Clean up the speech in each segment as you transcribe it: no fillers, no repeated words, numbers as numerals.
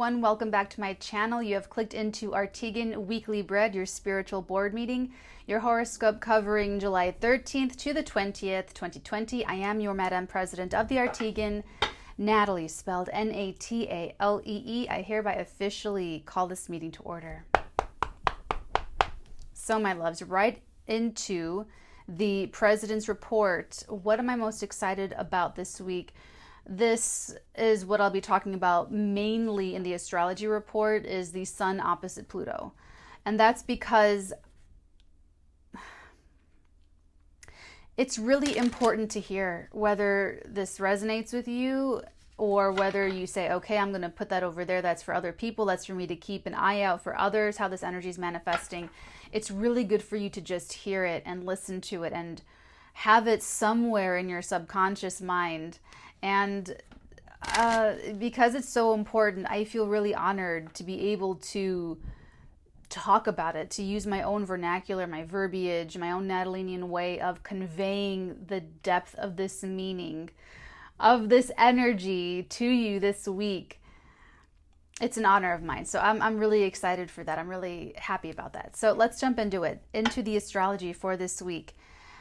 everyone, welcome back to my channel. You have clicked into Arteagan Weekly Bread, your spiritual board meeting, your horoscope covering July 13th to the 20th, 2020. I am your Madam President of the Arteagan, Natalee, spelled N-A-T-A-L-E-E. I hereby officially call this meeting to order. So my loves, right into the President's Report. What am I most excited about this week? This is what I'll be talking about mainly in the Astrology Report, is the Sun opposite Pluto. And that's because it's really important to hear, whether this resonates with you or whether you say, okay, I'm going to put that over there. That's for other people. That's for me to keep an eye out for others, how this energy is manifesting. It's really good for you to just hear it and listen to it and have it somewhere in your subconscious mind. And because it's so important, I feel really honored to be able to talk about it, to use my own vernacular, my verbiage, my own Natalinian way of conveying the depth of this meaning, of this energy to you this week. It's an honor of mine. So I'm really excited for that. I'm really happy about that. So let's jump into it, into the astrology for this week.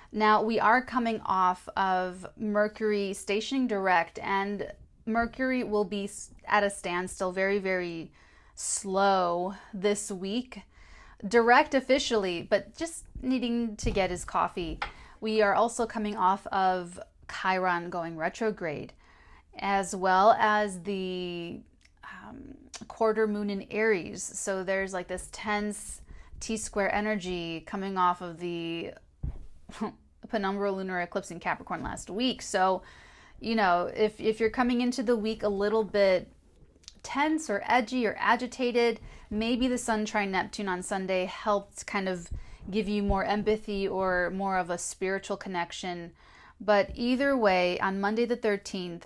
Now, we are coming off of Mercury stationing direct, and Mercury will be at a standstill, very, very slow this week. Direct officially, but just needing to get his coffee. We are also coming off of Chiron going retrograde, as well as the quarter moon in Aries. So there's like this tense T-square energy coming off of the penumbral lunar eclipse in Capricorn last week. So, you know, if you're coming into the week a little bit tense or edgy or agitated, maybe the Sun trine Neptune on Sunday helped kind of give you more empathy or more of a spiritual connection. But either way, on Monday the 13th,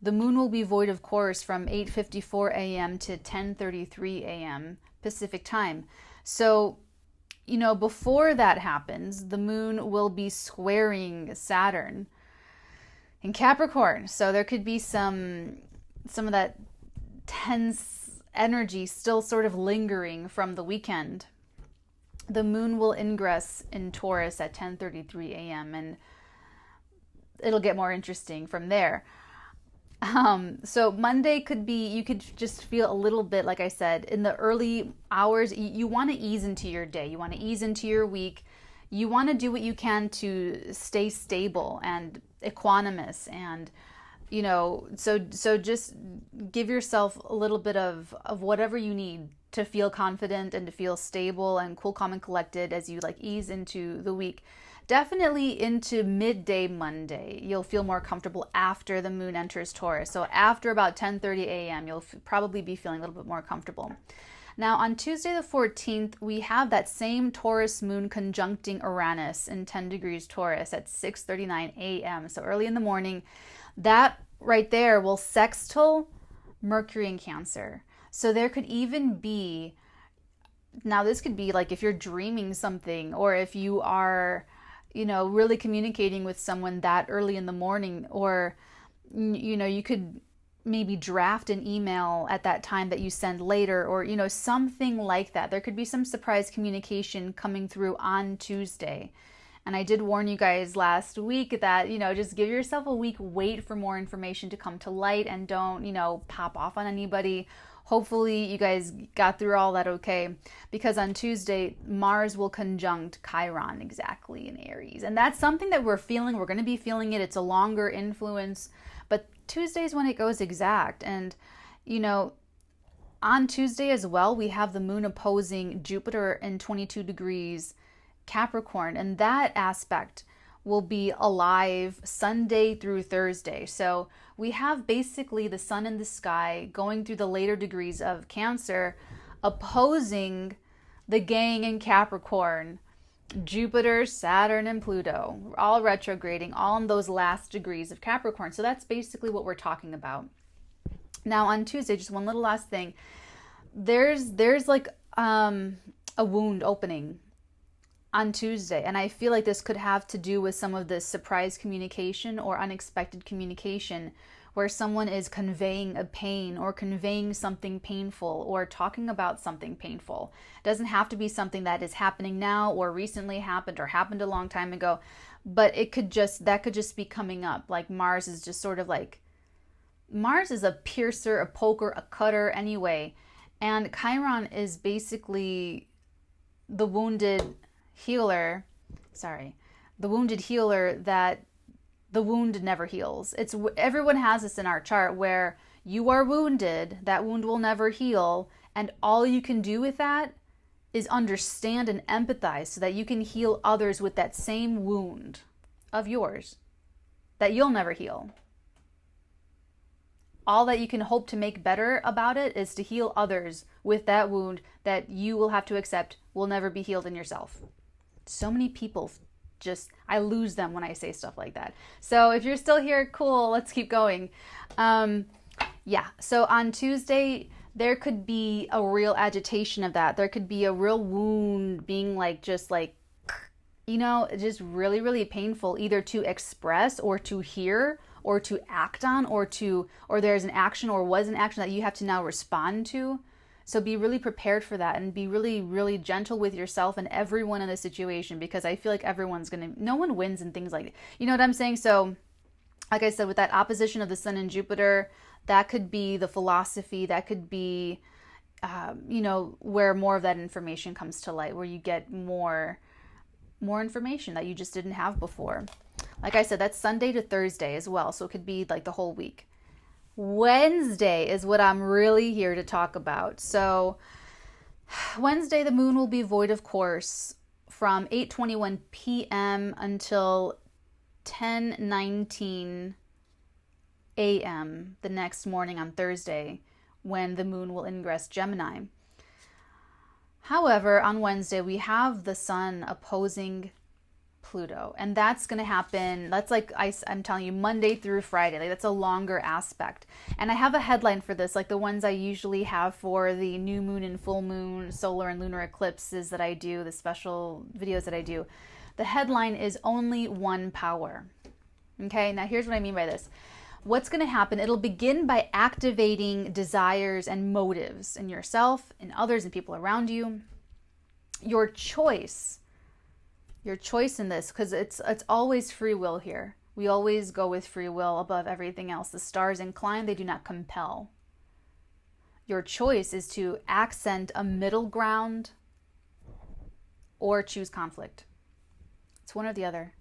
the moon will be void of course from 8:54 a.m. to 10:33 a.m. Pacific time. So, you know, before that happens, the moon will be squaring Saturn in Capricorn. So there could be some of that tense energy still sort of lingering from the weekend. The moon will ingress in Taurus at 10:33 a.m. and it'll get more interesting from there. So Monday could be, you could just feel a little bit, like I said, in the early hours, you want to ease into your day. You want to ease into your week. You want to do what you can to stay stable and equanimous. And, you know, so just give yourself a little bit of whatever you need to feel confident and to feel stable and cool, calm, and collected as you like ease into the week. Definitely into midday Monday, you'll feel more comfortable after the moon enters Taurus. So after about 10:30 a.m., you'll probably be feeling a little bit more comfortable. Now on Tuesday the 14th, we have that same Taurus moon conjuncting Uranus in 10 degrees Taurus at 6:39 a.m. So early in the morning. That right there will sextile Mercury in Cancer. So there could even be, now this could be like if you're dreaming something, or if you are, you know, really communicating with someone that early in the morning, or, you know, you could maybe draft an email at that time that you send later, or, you know, something like that. There could be some surprise communication coming through on Tuesday. And I did warn you guys last week that, you know, just give yourself a week, wait for more information to come to light, and don't, you know, pop off on anybody. Hopefully you guys got through all that okay, because on Tuesday, Mars will conjunct Chiron exactly in Aries. And that's something that we're feeling. We're going to be feeling it. It's a longer influence, but Tuesday's when it goes exact. And, you know, on Tuesday as well, we have the moon opposing Jupiter in 22 degrees Capricorn. And that aspect will be alive Sunday through Thursday. So we have basically the sun in the sky going through the later degrees of Cancer, opposing the gang in Capricorn, Jupiter, Saturn, and Pluto, all retrograding, all in those last degrees of Capricorn. So that's basically what we're talking about. Now on Tuesday, just one little last thing, there's like a wound opening on Tuesday. And I feel like this could have to do with some of the surprise communication or unexpected communication where someone is conveying a pain or conveying something painful or talking about something painful. It doesn't have to be something that is happening now or recently happened or happened a long time ago, but that could just be coming up. Like Mars is just sort of like, Mars is a piercer, a poker, a cutter anyway. And Chiron is basically the wounded healer, that the wound never heals. Everyone has this in our chart where you are wounded, that wound will never heal, and all you can do with that is understand and empathize so that you can heal others with that same wound of yours that you'll never heal. All that you can hope to make better about it is to heal others with that wound that you will have to accept will never be healed in yourself. So many people I lose them when I say stuff like that. So if you're still here, cool, let's keep going. So on Tuesday, there could be a real agitation of that. There could be a real wound being just really, really painful, either to express or to hear or to act on or there's an action or was an action that you have to now respond to. So be really prepared for that and be really, really gentle with yourself and everyone in the situation, because I feel like no one wins in things like that. You know what I'm saying? So like I said, with that opposition of the Sun and Jupiter, that could be the philosophy, that could be, where more of that information comes to light, where you get more information that you just didn't have before. Like I said, that's Sunday to Thursday as well. So it could be like the whole week. Wednesday is what I'm really here to talk about. So Wednesday, the moon will be void of course from 8:21 p.m. until 10:19 a.m. the next morning on Thursday, when the moon will ingress Gemini. However, on Wednesday, we have the sun opposing Pluto, and that's going to happen. That's I'm telling you, Monday through Friday. That's a longer aspect. And I have a headline for this, like the ones I usually have for the new moon and full moon, solar and lunar eclipses that I do, the special videos that I do. The headline is Only One Power. Okay, now here's what I mean by this. What's going to happen, it'll begin by activating desires and motives in yourself, in others, and people around you. Your choice in this, because it's always free will here. We always go with free will above everything else. The stars incline, they do not compel. Your choice is to accent a middle ground or choose conflict. It's one or the other.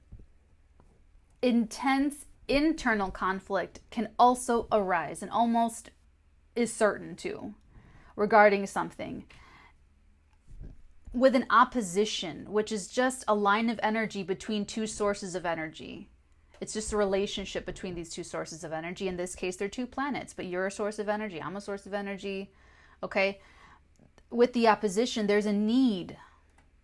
Intense internal conflict can also arise, and almost is certain to, regarding something, with an opposition, which is just a line of energy between two sources of energy. It's just a relationship between these two sources of energy. In this case, they're two planets, but you're a source of energy, I'm a source of energy, okay? With the opposition, there's a need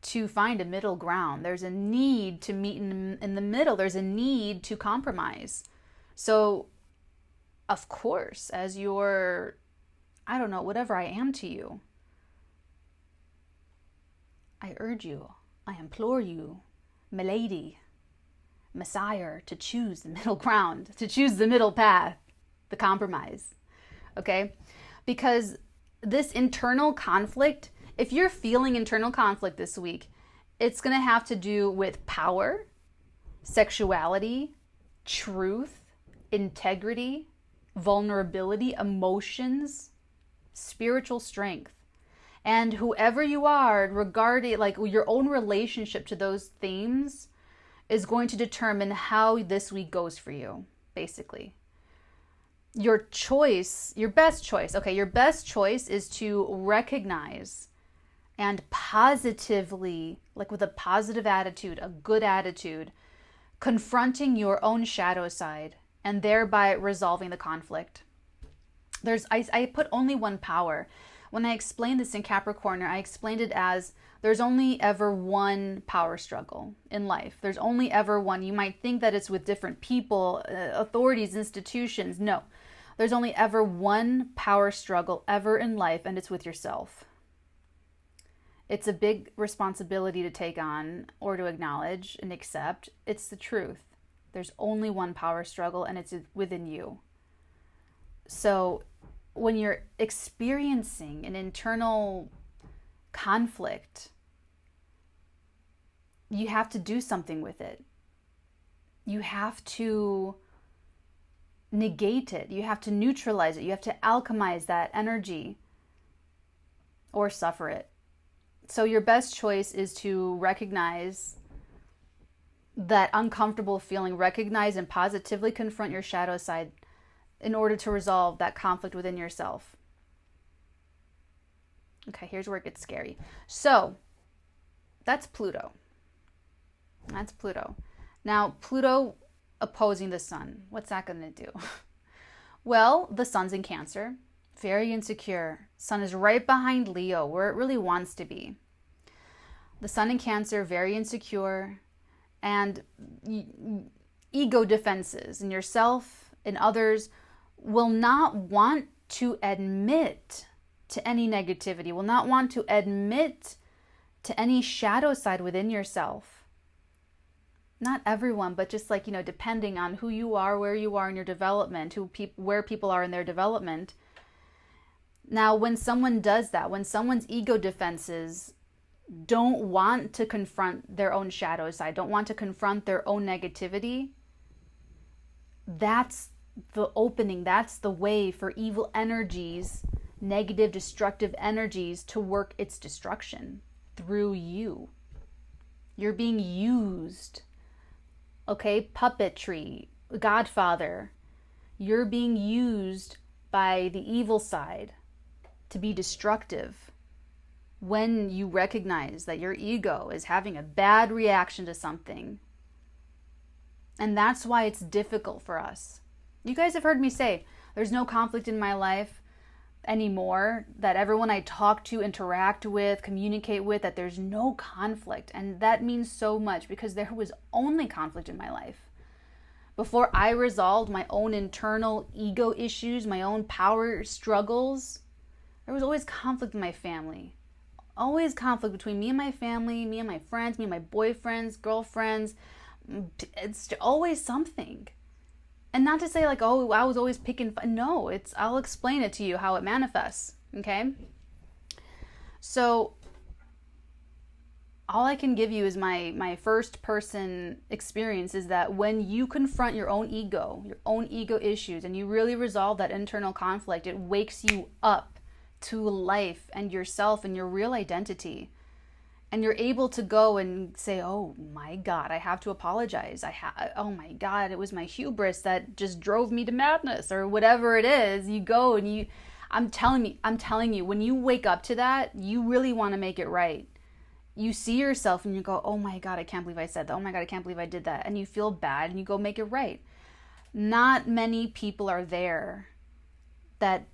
to find a middle ground. There's a need to meet in the middle. There's a need to compromise. So, of course, as your, whatever I am to you, I urge you, I implore you, milady, messiah, to choose the middle ground, to choose the middle path, the compromise, okay? Because this internal conflict, if you're feeling internal conflict this week, it's going to have to do with power, sexuality, truth, integrity, vulnerability, emotions, spiritual strength. And whoever you are, regarding your own relationship to those themes, is going to determine how this week goes for you, basically. Your best choice is to recognize and positively, with a positive attitude, a good attitude, confronting your own shadow side and thereby resolving the conflict. I put only one power. When I explained this in Capricorn, I explained it as there's only ever one power struggle in life. There's only ever one. You might think that it's with different people, authorities, institutions. No, there's only ever one power struggle ever in life, and it's with yourself. It's a big responsibility to take on or to acknowledge and accept. It's the truth. There's only one power struggle, and it's within you. So when you're experiencing an internal conflict, you have to do something with it. You have to negate it. You have to neutralize it. You have to alchemize that energy or suffer it. So your best choice is to recognize that uncomfortable feeling, recognize and positively confront your shadow side in order to resolve that conflict within yourself. Okay, here's where it gets scary. So that's Pluto. That's Pluto. Now, Pluto opposing the sun, what's that going to do? Well, the sun's in Cancer, very insecure. Sun is right behind Leo, where it really wants to be. The sun in Cancer, very insecure, and ego defenses in yourself and others will not want to admit to any negativity, will not want to admit to any shadow side within yourself. Not everyone, but just like, depending on who you are, where you are in your development, where people are in their development. Now, when someone does that, when someone's ego defenses don't want to confront their own shadow side, don't want to confront their own negativity, that's the opening, that's the way for evil energies, negative, destructive energies to work its destruction through you. You're being used. Okay, puppetry, Godfather. You're being used by the evil side to be destructive when you recognize that your ego is having a bad reaction to something. And that's why it's difficult for us. You guys have heard me say, there's no conflict in my life anymore, that everyone I talk to, interact with, communicate with, that there's no conflict. And that means so much, because there was only conflict in my life. Before I resolved my own internal ego issues, my own power struggles, there was always conflict in my family. Always conflict between me and my family, me and my friends, me and my boyfriends, girlfriends. It's always something. And not to say like, oh, I was always picking fun. No, I'll explain it to you how it manifests, okay? So all I can give you is my first person experience is that when you confront your own ego issues, and you really resolve that internal conflict, it wakes you up to life and yourself and your real identity. And you're able to go and say, oh my God, I have to apologize. Oh my God, it was my hubris that just drove me to madness, or whatever it is. You go and I'm telling you, when you wake up to that, you really want to make it right. You see yourself and you go, oh my God, I can't believe I said that. Oh my God, I can't believe I did that. And you feel bad and you go make it right. Not many people are there that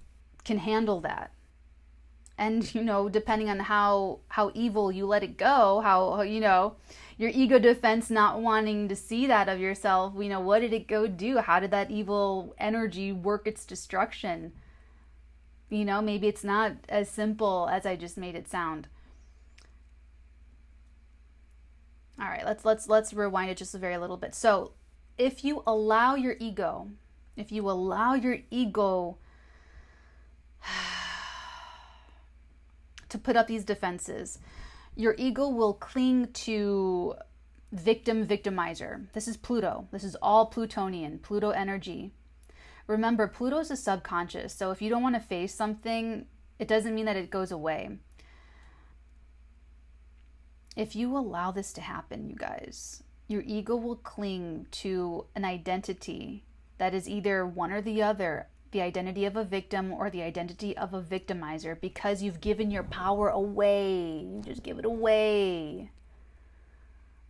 can handle that. And, depending on how evil you let it go, how your ego defense not wanting to see that of yourself, what did it go do? How did that evil energy work its destruction? Maybe it's not as simple as I just made it sound. All right, let's rewind it just a very little bit. So if you allow your ego to put up these defenses, your ego will cling to victimizer. This is Pluto. This is all Plutonian, Pluto energy. Remember, Pluto is a subconscious. So if you don't want to face something, it doesn't mean that it goes away. If you allow this to happen, you guys, your ego will cling to an identity that is either one or the other, the identity of a victim or the identity of a victimizer, because you've given your power away. You just give it away.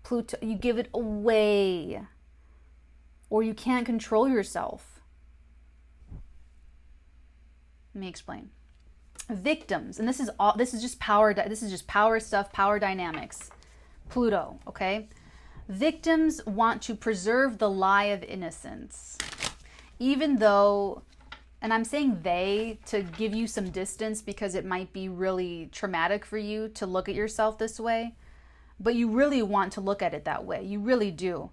Pluto, you give it away. Or you can't control yourself. Let me explain. Victims, and this is just power stuff, power dynamics. Pluto, okay? Victims want to preserve the lie of innocence. Even though, and I'm saying they to give you some distance because it might be really traumatic for you to look at yourself this way, but you really want to look at it that way. You really do.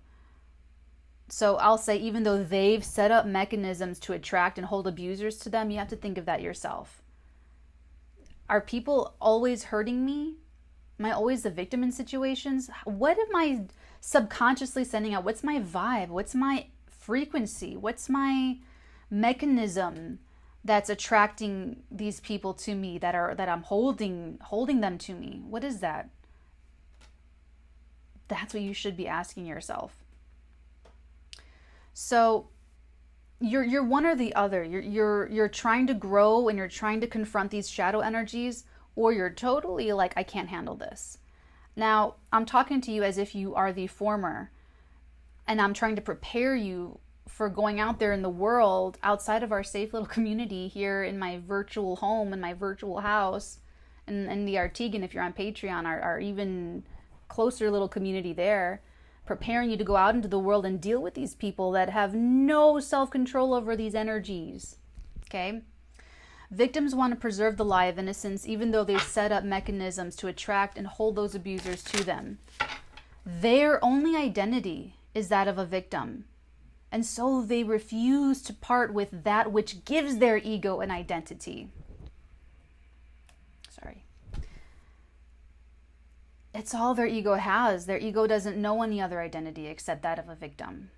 So I'll say, even though they've set up mechanisms to attract and hold abusers to them, you have to think of that yourself. Are people always hurting me? Am I always the victim in situations? What am I subconsciously sending out? What's my vibe? What's my frequency? What's my mechanism that's attracting these people to me, that I'm holding them to me? What is that? That's what you should be asking yourself. So you're one or the other. You're trying to grow and you're trying to confront these shadow energies, or you're totally like, I can't handle this. Now, I'm talking to you as if you are the former, and I'm trying to prepare you for going out there in the world outside of our safe little community here in my virtual home, in my virtual house, and the Arteagan, if you're on Patreon, our even closer little community there, preparing you to go out into the world and deal with these people that have no self-control over these energies. Okay? Victims want to preserve the lie of innocence, even though they've set up mechanisms to attract and hold those abusers to them. Their only identity is that of a victim. And so they refuse to part with that which gives their ego an identity. Sorry. It's all their ego has. Their ego doesn't know any other identity except that of a victim.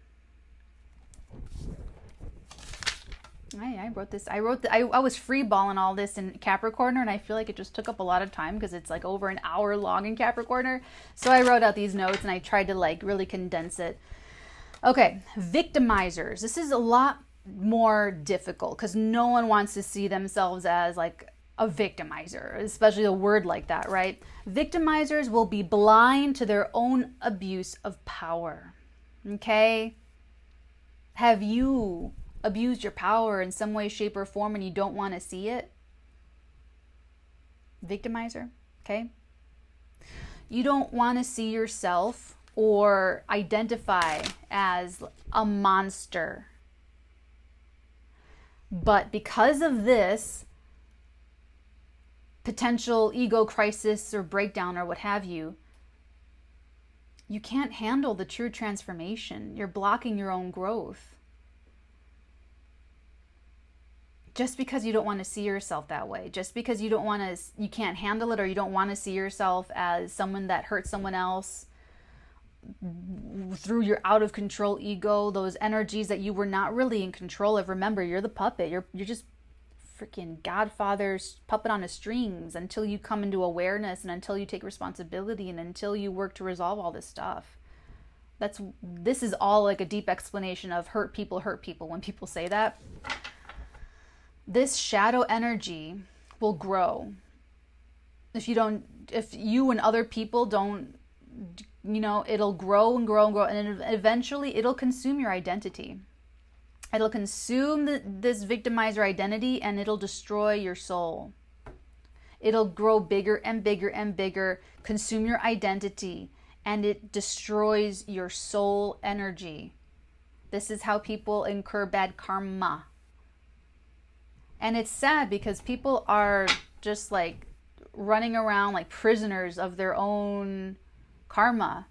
I wrote this. I was freeballing all this in Capricorn, and I feel like it just took up a lot of time because it's like over an hour long in Capricorn. So I wrote out these notes and I tried to like really condense it. Okay, victimizers. This is a lot more difficult because no one wants to see themselves as like a victimizer, especially a word like that, right? Victimizers will be blind to their own abuse of power. Okay? Have you abused your power in some way, shape, or form and you don't want to see it? Victimizer, okay? You don't want to see yourself or identify as a monster. But because of this potential ego crisis or breakdown or what have you, you can't handle the true transformation. You're blocking your own growth. Just because you don't want to see yourself that way, just because you can't handle it, or you don't want to see yourself as someone that hurts someone else through your out of control ego, those energies that you were not really in control of. Remember, you're the puppet. You're just freaking Godfather's puppet on the strings until you come into awareness and until you take responsibility and until you work to resolve all this stuff. This is all like a deep explanation of hurt people when people say that. This shadow energy will grow if you and other people don't, it'll grow and grow and grow, and eventually it'll consume your identity. It'll consume this victimizer identity, and it'll destroy your soul. It'll grow bigger and bigger and bigger, consume your identity, and it destroys your soul energy. This is how people incur bad karma. And it's sad because people are just like running around like prisoners of their own karma,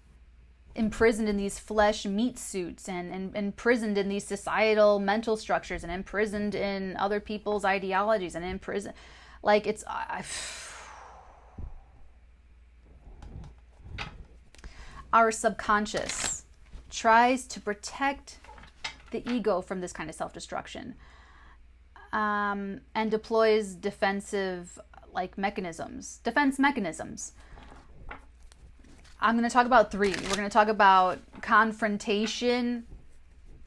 imprisoned in these flesh meat suits and imprisoned in these societal mental structures and imprisoned in other people's ideologies and imprisoned. Like it's... Our subconscious tries to protect the ego from this kind of self-destruction. And deploys defense mechanisms. I'm going to talk about 3. We're going to talk about confrontation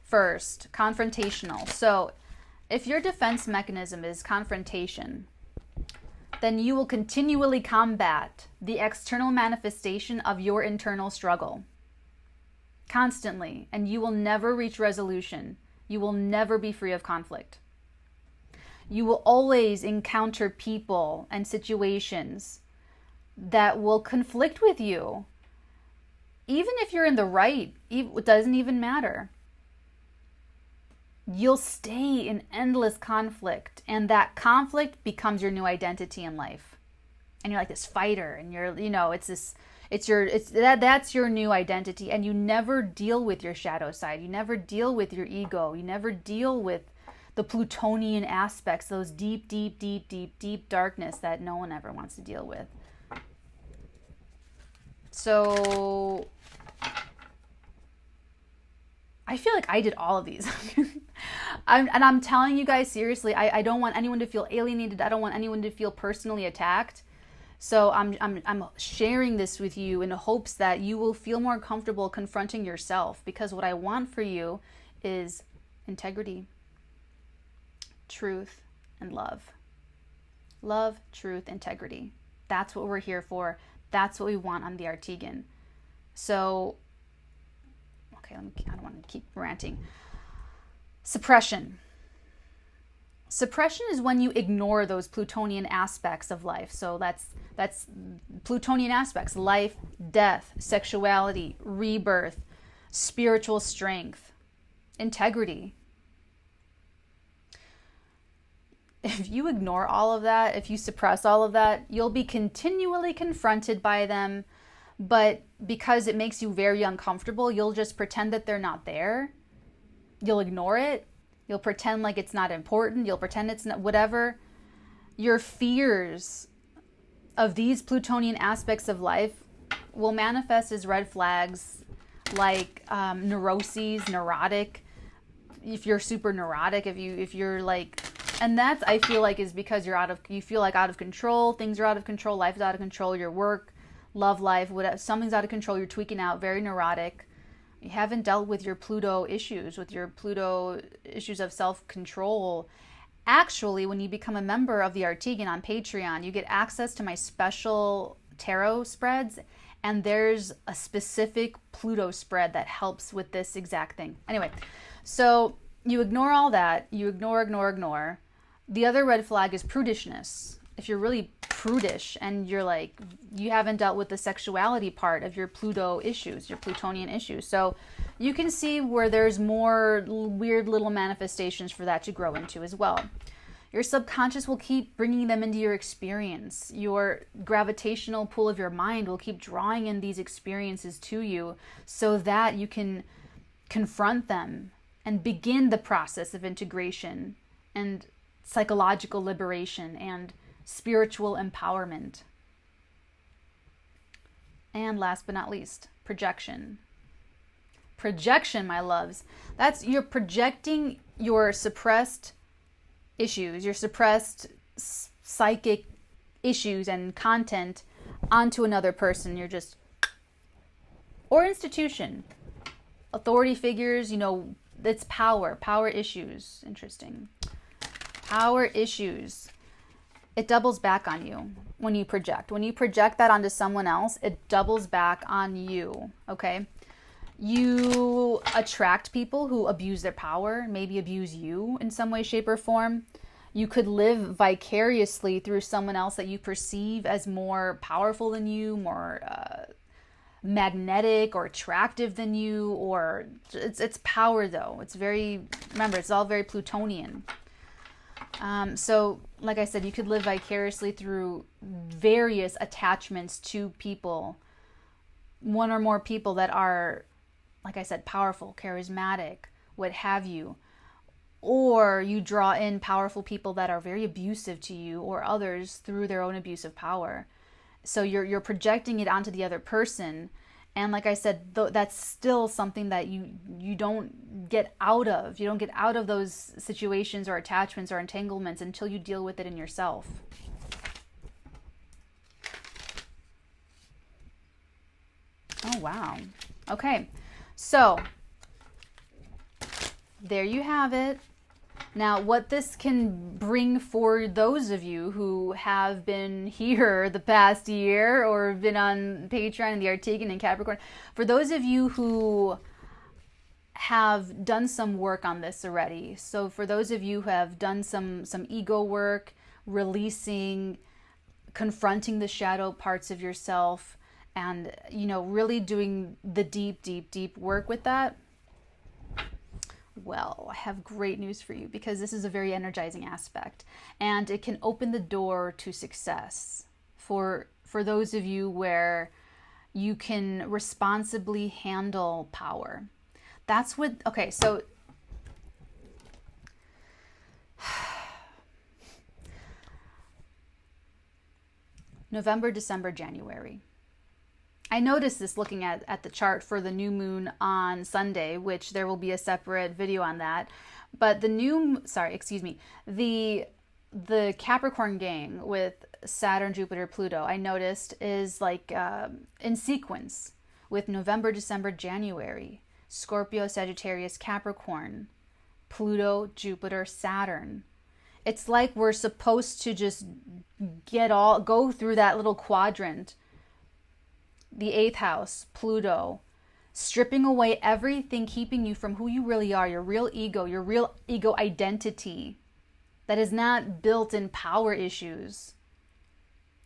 first. Confrontational. So if your defense mechanism is confrontation, then you will continually combat the external manifestation of your internal struggle. Constantly. And you will never reach resolution. You will never be free of conflict. You will always encounter people and situations that will conflict with you. Even if you're in the right, it doesn't even matter. You'll stay in endless conflict, and that conflict becomes your new identity in life. And you're like this fighter, and it's That's your new identity, and you never deal with your shadow side. You never deal with your ego. You never deal with the Plutonian aspects, those deep, deep, deep, deep, deep darkness that no one ever wants to deal with. So I feel like I did all of these. I'm telling you guys seriously, I don't want anyone to feel alienated. I don't want anyone to feel personally attacked. So I'm sharing this with you in hopes that you will feel more comfortable confronting yourself, because what I want for you is integrity, truth, and love. Love, truth, integrity. That's what we're here for. That's what we want on the Arteagan. So, okay, I don't want to keep ranting. Suppression. Suppression is when you ignore those Plutonian aspects of life. So that's Plutonian aspects: life, death, sexuality, rebirth, spiritual strength, integrity. If you ignore all of that, if you suppress all of that, you'll be continually confronted by them. But because it makes you very uncomfortable, you'll just pretend that they're not there. You'll ignore it. You'll pretend like it's not important. You'll pretend it's not, whatever. Your fears of these Plutonian aspects of life will manifest as red flags, like neuroses, neurotic. If you're super neurotic, if you're like, and that's, I feel like, is because you feel like out of control. Things are out of control. Life is out of control. Your work, love life, whatever, something's out of control. You're tweaking out, very neurotic. You haven't dealt with your Pluto issues, of self-control. Actually, when you become a member of the Arteagan on Patreon, you get access to my special tarot spreads, and there's a specific Pluto spread that helps with this exact thing. Anyway, so you ignore all that. You ignore. The other red flag is prudishness. If you're really prudish and you're like, you haven't dealt with the sexuality part of your Pluto issues, your Plutonian issues. So you can see where there's more weird little manifestations for that to grow into as well. Your subconscious will keep bringing them into your experience. Your gravitational pull of your mind will keep drawing in these experiences to you so that you can confront them and begin the process of integration and psychological liberation and spiritual empowerment. And last but not least, projection. Projection, my loves. That's, you're projecting your suppressed issues, your suppressed psychic issues and content onto another person. You're just, or institution, authority figures, it's power issues. Interesting. Power issues. It doubles back on you when you project. When you project that onto someone else, it doubles back on you, okay? You attract people who abuse their power, maybe abuse you in some way, shape, or form. You could live vicariously through someone else that you perceive as more powerful than you, more magnetic or attractive than you, or it's power though. It's very, remember, it's all very Plutonian. So, like I said, you could live vicariously through various attachments to people, one or more people that are, like I said, powerful, charismatic, what have you. Or you draw in powerful people that are very abusive to you or others through their own abusive power. So you're projecting it onto the other person. And like I said, that's still something that you don't get out of. You don't get out of those situations or attachments or entanglements until you deal with it in yourself. Oh, wow. Okay. So there you have it. Now, what this can bring for those of you who have been here the past year or been on Patreon and the Arteagan and Capricorn, for those of you who have done some work on this already, so for those of you who have done some ego work, releasing, confronting the shadow parts of yourself, and, really doing the deep, deep, deep work with that, well, I have great news for you, because this is a very energizing aspect and it can open the door to success for those of you where You can responsibly handle power. That's what, okay, so November, December, January. I noticed this looking at the chart for the new moon on Sunday, which there will be a separate video on that. But the Capricorn gang with Saturn, Jupiter, Pluto, I noticed is like in sequence with November, December, January. Scorpio, Sagittarius, Capricorn, Pluto, Jupiter, Saturn. It's like we're supposed to just go through that little quadrant. The 8th house, Pluto, stripping away everything keeping you from who you really are, your real ego identity that is not built in power issues.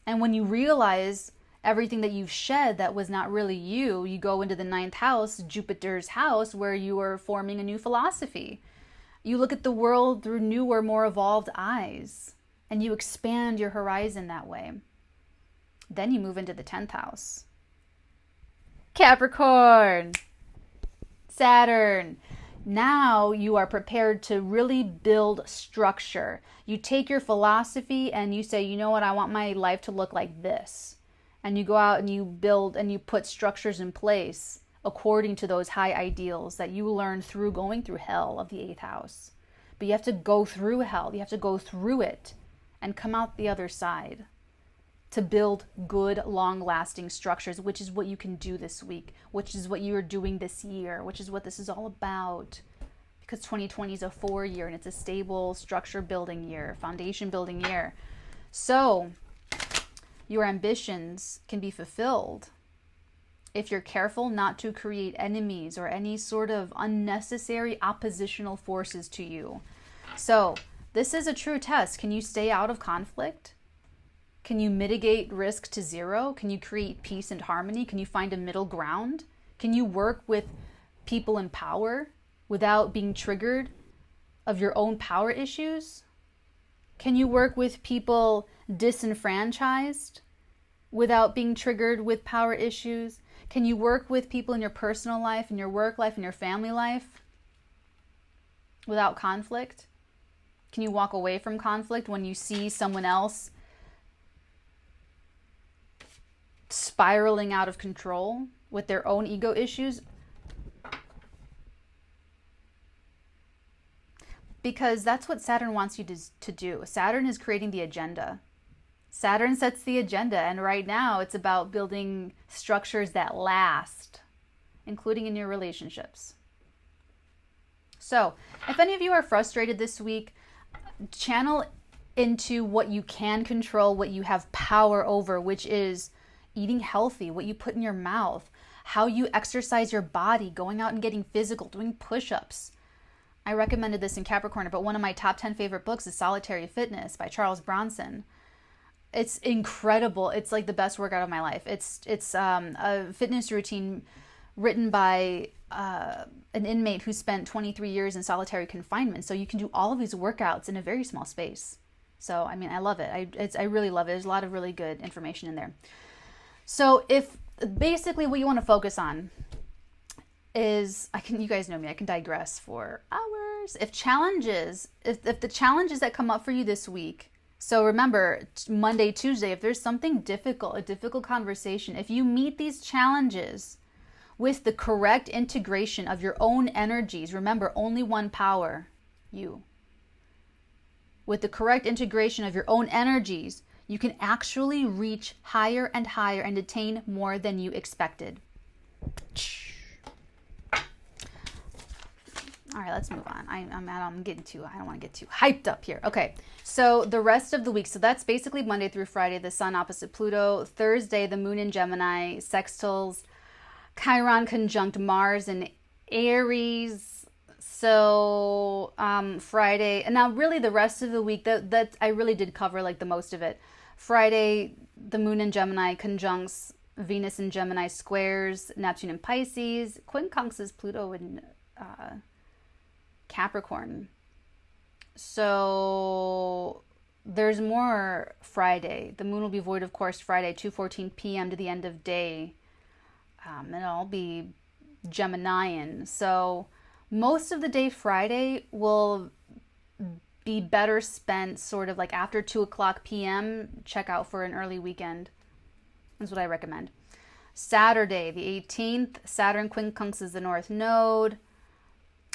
And when you realize everything that you've shed that was not really you, you go into the 9th house, Jupiter's house, where you are forming a new philosophy. You look at the world through newer, more evolved eyes, and you expand your horizon that way. Then you move into the 10th house. Capricorn, Saturn. Now you are prepared to really build structure. You take your philosophy and you say, you know what, I want my life to look like this. And you go out and you build and you put structures in place according to those high ideals that you learned through going through hell of the 8th house. But you have to go through hell. You have to go through it and come out the other side to build good, long-lasting structures, which is what you can do this week, which is what you are doing this year, which is what this is all about. Because 2020 is a 4-year and it's a stable structure building year, foundation building year. So your ambitions can be fulfilled if you're careful not to create enemies or any sort of unnecessary oppositional forces to you. So this is a true test. Can you stay out of conflict? Can you mitigate risk to zero? Can you create peace and harmony? Can you find a middle ground? Can you work with people in power without being triggered of your own power issues? Can you work with people disenfranchised without being triggered with power issues? Can you work with people in your personal life, in your work life, in your family life without conflict? Can you walk away from conflict when you see someone else spiraling out of control with their own ego issues? Because that's what Saturn wants you to do. Saturn is creating the agenda. Saturn sets the agenda, and right now it's about building structures that last, including in your relationships. So, if any of you are frustrated this week, channel into what you can control, what you have power over, which is eating healthy, what you put in your mouth, how you exercise your body, going out and getting physical, doing push-ups. I recommended this in Capricorn, but one of my top 10 favorite books is Solitary Fitness by Charles Bronson. It's incredible. It's like the best workout of my life. It's a fitness routine written by an inmate who spent 23 years in solitary confinement. So you can do all of these workouts in a very small space. So, I mean, I love it. I really love it. There's a lot of really good information in there. So if basically what you want to focus on is, you guys know me, I can digress for hours. If the challenges that come up for you this week, so remember, Monday, Tuesday, if there's something difficult, a difficult conversation, if you meet these challenges with the correct integration of your own energies, remember, only one power, you. With the correct integration of your own energies, you can actually reach higher and higher and attain more than you expected. All right, let's move on. I don't want to get too hyped up here. Okay, so the rest of the week. So that's basically Monday through Friday, the sun opposite Pluto. Thursday, the moon in Gemini, sextiles, Chiron conjunct Mars and Aries. So Friday, and now really the rest of the week, that I really did cover like the most of it. Friday, the moon in Gemini conjuncts Venus in Gemini, squares Neptune in Pisces, quincunxes Pluto in Capricorn. So there's more Friday. The moon will be void, of course, Friday, 2:14 p.m. to the end of day. and I'll be Geminian. So most of the day Friday will be better spent sort of like after 2 o'clock p.m. Check out for an early weekend. That's what I recommend. Saturday, the 18th, Saturn quincunxes the North Node.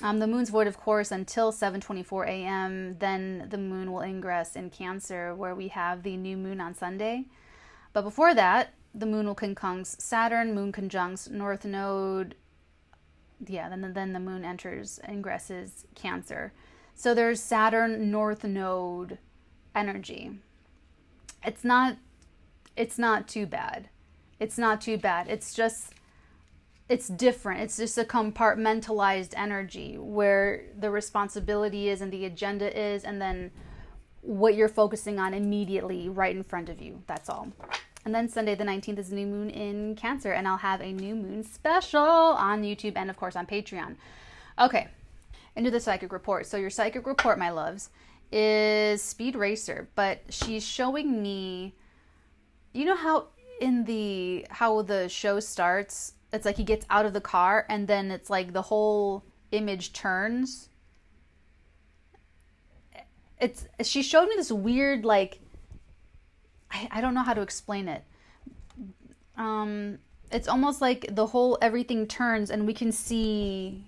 The moon's void, of course, until 7:24 a.m. Then the moon will ingress in Cancer, where we have the new moon on Sunday. But before that, the moon will conjunct Saturn, moon conjuncts North Node. Yeah, then the moon enters, ingresses Cancer. So there's Saturn North Node energy. It's not too bad. It's not too bad. It's different. It's just a compartmentalized energy where the responsibility is and the agenda is, and then what you're focusing on immediately right in front of you. That's all. And then Sunday the 19th is new moon in Cancer, and I'll have a new moon special on YouTube and, of course, on Patreon. Okay, into the psychic report. So your psychic report, my loves, is Speed Racer, but she's showing me, you know how the show starts, it's like he gets out of the car and then it's like the whole image turns. She showed me this weird, like, I don't know how to explain it. It's almost like everything turns and we can see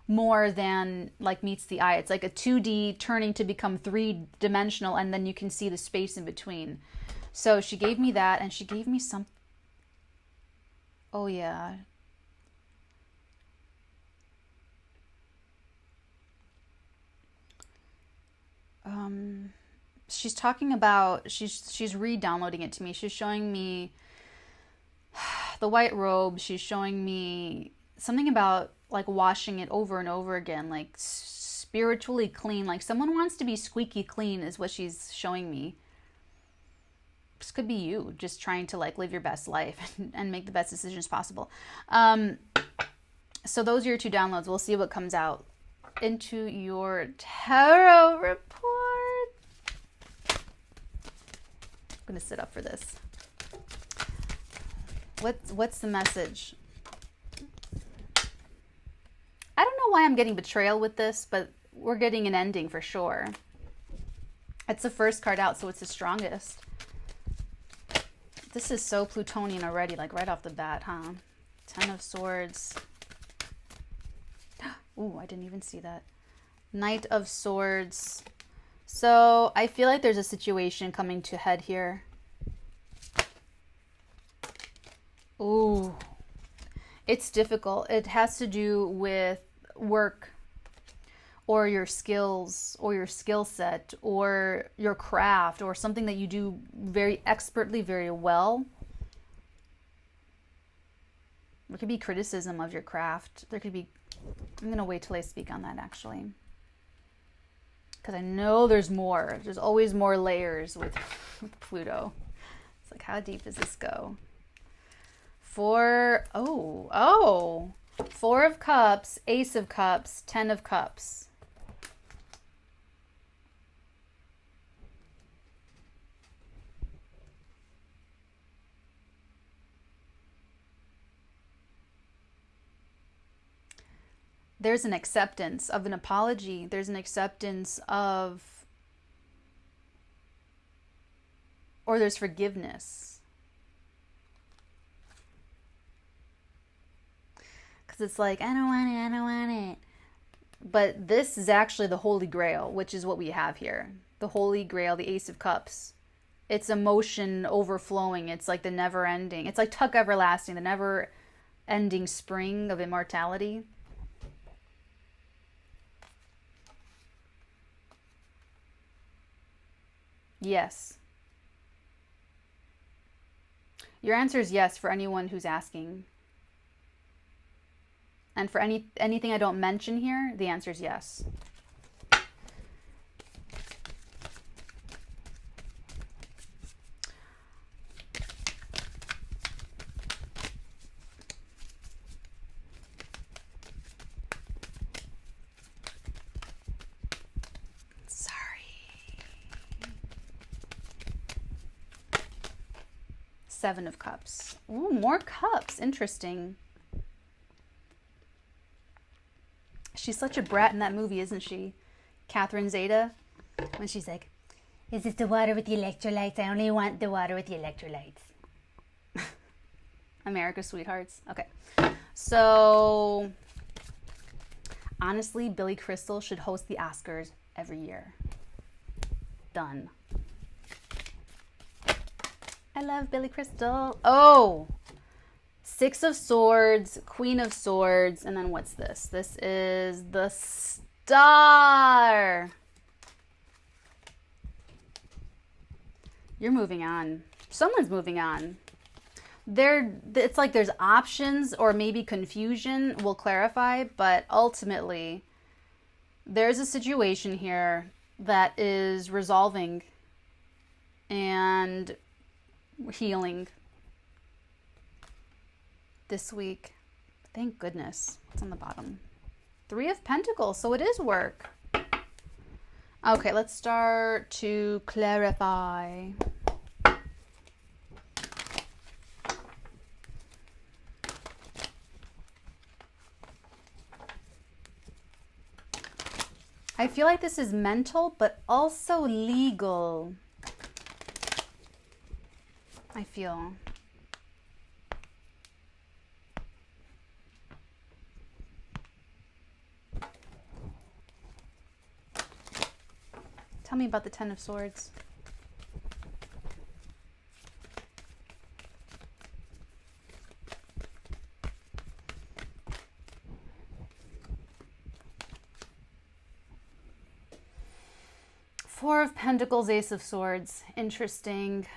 more than like meets the eye. It's like a 2D turning to become 3-dimensional, and then you can see the space in between. So she gave me that, and she gave me some. Oh yeah. She's talking about, she's re-downloading it to me. She's showing me the white robe. She's showing me something about like washing it over and over again, like spiritually clean. Like someone wants to be squeaky clean is what she's showing me. This could be you just trying to like live your best life and make the best decisions possible. So those are your 2 downloads. We'll see what comes out into your tarot report. I'm going to sit up for this. What's the message? I don't know why I'm getting betrayal with this, but we're getting an ending for sure. It's the first card out, so it's the strongest. This is so Plutonian already, like right off the bat, huh? 10 of Swords. Ooh, I didn't even see that. Knight of Swords. So I feel like there's a situation coming to head here. Ooh. It's difficult. It has to do with work or your skills or your skill set or your craft or something that you do very expertly, very well. There could be criticism of your craft. There could be, I'm going to wait till I speak on that actually. Because I know there's more. There's always more layers with Pluto. It's like, how deep does this go? 4 of Cups, Ace of Cups, 10 of Cups. There's an acceptance of an apology. There's an acceptance of, or there's forgiveness. Because it's like, I don't want it. But this is actually the Holy Grail, which is what we have here. The Holy Grail, the Ace of Cups. It's emotion overflowing. It's like the never ending. It's like Tuck Everlasting, the never ending spring of immortality. Yes. Your answer is yes for anyone who's asking. And for anything I don't mention here, the answer is yes. Seven of Cups. Ooh, more cups. Interesting. She's such a brat in that movie, isn't she? Catherine Zeta. When she's like, is this the water with the electrolytes? I only want the water with the electrolytes. America's Sweethearts. Okay. So, honestly, Billy Crystal should host the Oscars every year. Done. I love Billy Crystal. Oh! Six of Swords, Queen of Swords, and then what's this? This is the Star. You're moving on. Someone's moving on. It's like there's options or maybe confusion. We'll clarify, but ultimately, there's a situation here that is resolving and healing this week. Thank goodness. It's on the bottom. Three of Pentacles. So it is work. Okay, let's start to clarify. I feel like this is mental, but also legal. I feel. Tell me about the Ten of Swords. Four of Pentacles, Ace of Swords. Interesting.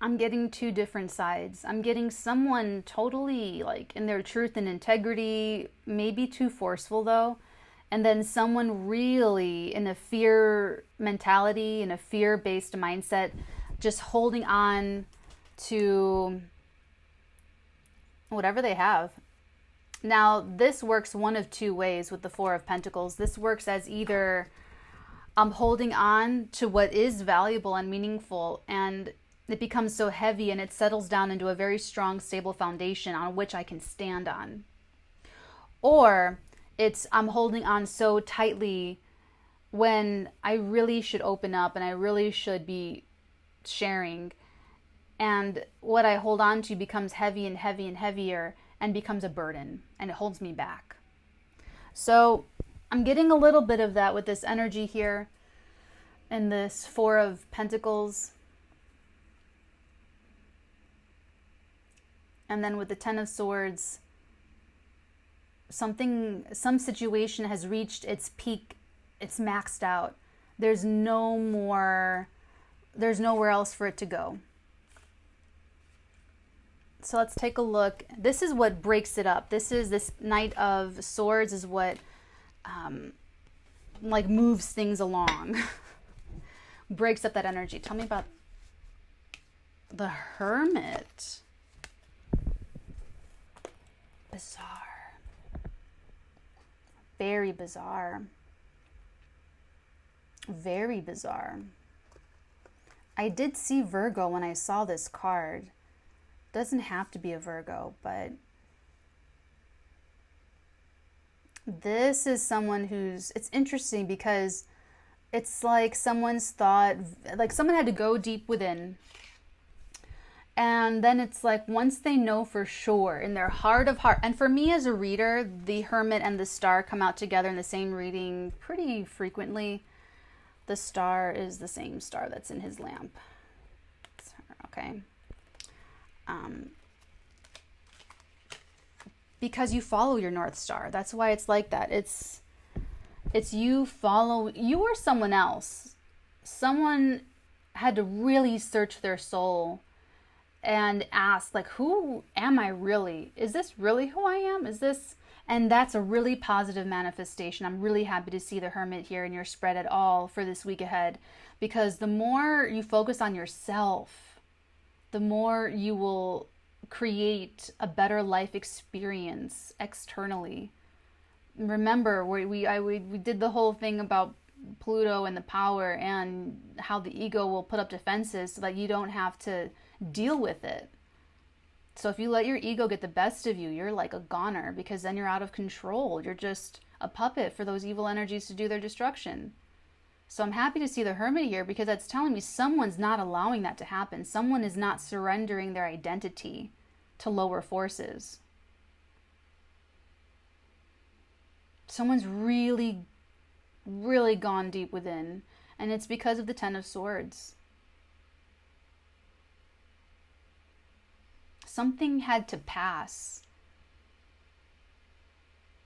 I'm getting two different sides. I'm getting someone totally like in their truth and integrity, maybe too forceful though. And then someone really in a fear mentality, in a fear-based mindset, just holding on to whatever they have. Now, this works one of two ways with the Four of Pentacles. This works as either I'm holding on to what is valuable and meaningful, and it becomes so heavy and it settles down into a very strong, stable foundation on which I can stand on. Or it's I'm holding on so tightly when I really should open up and I really should be sharing. And what I hold on to becomes heavy and heavy and heavier and becomes a burden, and it holds me back. So I'm getting a little bit of that with this energy here and this Four of Pentacles. And then with the Ten of Swords, some situation has reached its peak. It's maxed out. There's nowhere else for it to go. So let's take a look. This is what breaks it up. This Knight of Swords is what like moves things along. Breaks up that energy. Tell me about the Hermit. Bizarre. Very bizarre. Very bizarre. I did see Virgo when I saw this card. Doesn't have to be a Virgo, but this is someone who's, it's interesting because it's like someone's thought, like someone had to go deep within. And then it's like once they know for sure in their heart of heart, and for me as a reader, the Hermit and the Star come out together in the same reading pretty frequently. The Star is the same star that's in his lamp. Okay. Because you follow your North Star. That's why it's like that. It's you or someone else. Someone had to really search their soul and ask, like, who am I really? Is this really who I am? Is this? And that's a really positive manifestation. I'm really happy to see the Hermit here in your spread at all for this week ahead, because the more you focus on yourself, the more you will create a better life experience externally. remember, we did the whole thing about Pluto and the power and how the ego will put up defenses so that you don't have to deal with it. So if you let your ego get the best of you, you're like a goner, because then you're out of control. You're just a puppet for those evil energies to do their destruction. So I'm happy to see the Hermit here, because that's telling me someone's not allowing that to happen. Someone is not surrendering their identity to lower forces. Someone's really, really gone deep within, and it's because of the Ten of Swords. Something had to pass.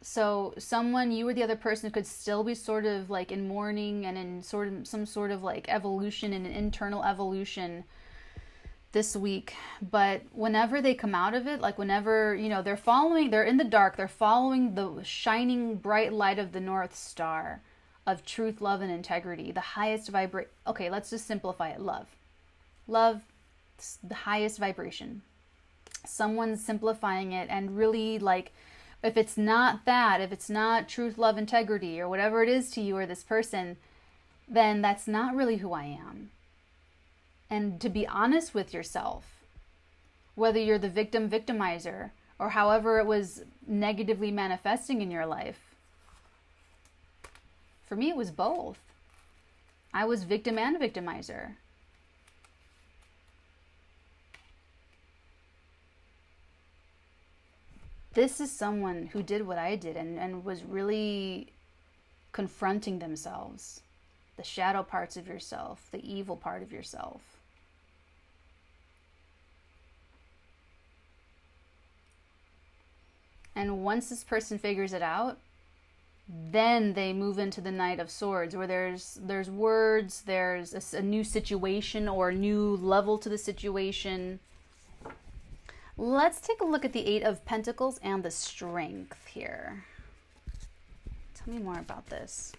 So someone, you or the other person, could still be sort of like in mourning and in sort of some sort of like evolution and an internal evolution this week. But whenever they come out of it, like whenever, you know, they're in the dark, they're following the shining bright light of the North Star of truth, love, and integrity, the highest okay, let's just simplify it. Love, the highest vibration. Someone's simplifying it and really, like, if it's not that, if it's not truth, love, integrity, or whatever it is to you or this person, then that's not really who I am. And to be honest with yourself, whether you're the victimizer, or however it was negatively manifesting in your life, for me it was both. I was victim and victimizer. This is someone who did what I did and was really confronting themselves, the shadow parts of yourself, the evil part of yourself. And once this person figures it out, then they move into the Knight of Swords, where there's words, there's a new situation or a new level to the situation. Let's take a look at the Eight of Pentacles and the Strength here. Tell me more about this.